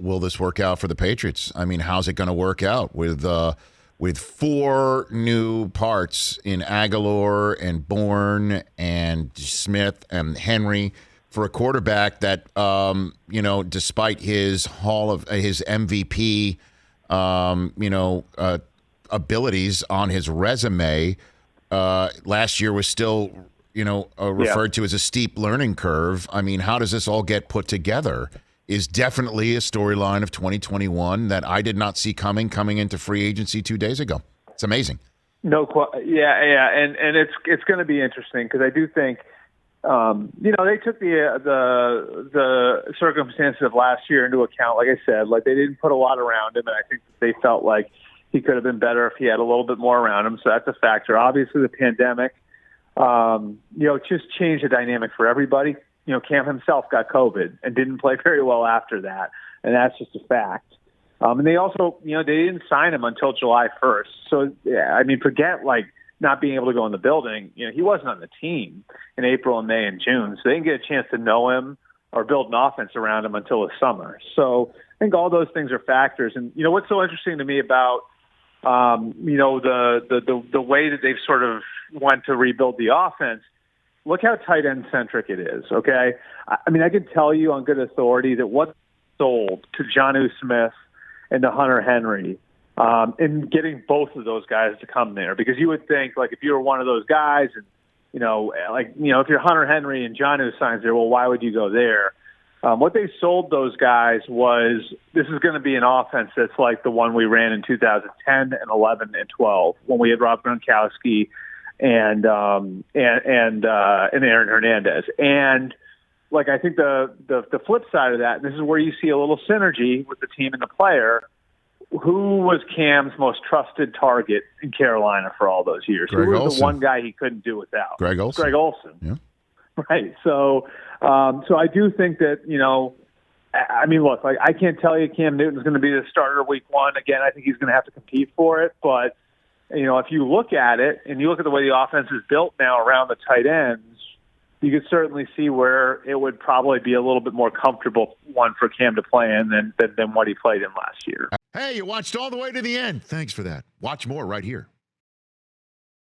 will this work out for the Patriots? I mean, how's it going to work out with 4 new parts in Aguilar and Bourne and Smith and Henry for a quarterback that, despite his his MVP, abilities on his resume, last year was still, referred to as a steep learning curve. I mean, how does this all get put together is definitely a storyline of 2021 that I did not see coming into free agency 2 days ago. It's amazing. Yeah, and it's going to be interesting because I do think, they took the circumstances of last year into account. Like I said, they didn't put a lot around him, and I think they felt like he could have been better if he had a little bit more around him. So that's a factor. Obviously, the pandemic, just changed the dynamic for everybody. Cam himself got COVID and didn't play very well after that, and that's just a fact. And they also, they didn't sign him until July 1st. So, forget not being able to go in the building. He wasn't on the team in April and May and June, so they didn't get a chance to know him or build an offense around him until the summer. So I think all those things are factors. And what's so interesting to me about the way that they've sort of went to rebuild the offense. Look how tight end centric it is. Okay, I can tell you on good authority that what sold to Jonnu Smith and to Hunter Henry, in getting both of those guys to come there, because you would think if you were one of those guys, and if you're Hunter Henry and Jonnu signs there, well, why would you go there? What they sold those guys was this is going to be an offense that's like the one we ran in 2010 and 11 and 12 when we had Rob Gronkowski and Aaron Hernandez. And I think the flip side of that, and this is where you see a little synergy with the team and the player. Who was Cam's most trusted target in Carolina for all those years? Greg Who was Olsen. the one guy he couldn't do without? Greg Olsen. Yeah. Right. So I do think that, look, I can't tell you Cam Newton's going to be the starter week 1. Again, I think he's going to have to compete for it. But, if you look at it and you look at the way the offense is built now around the tight ends, you could certainly see where it would probably be a little bit more comfortable one for Cam to play in than what he played in last year. Hey, you watched all the way to the end. Thanks for that. Watch more right here.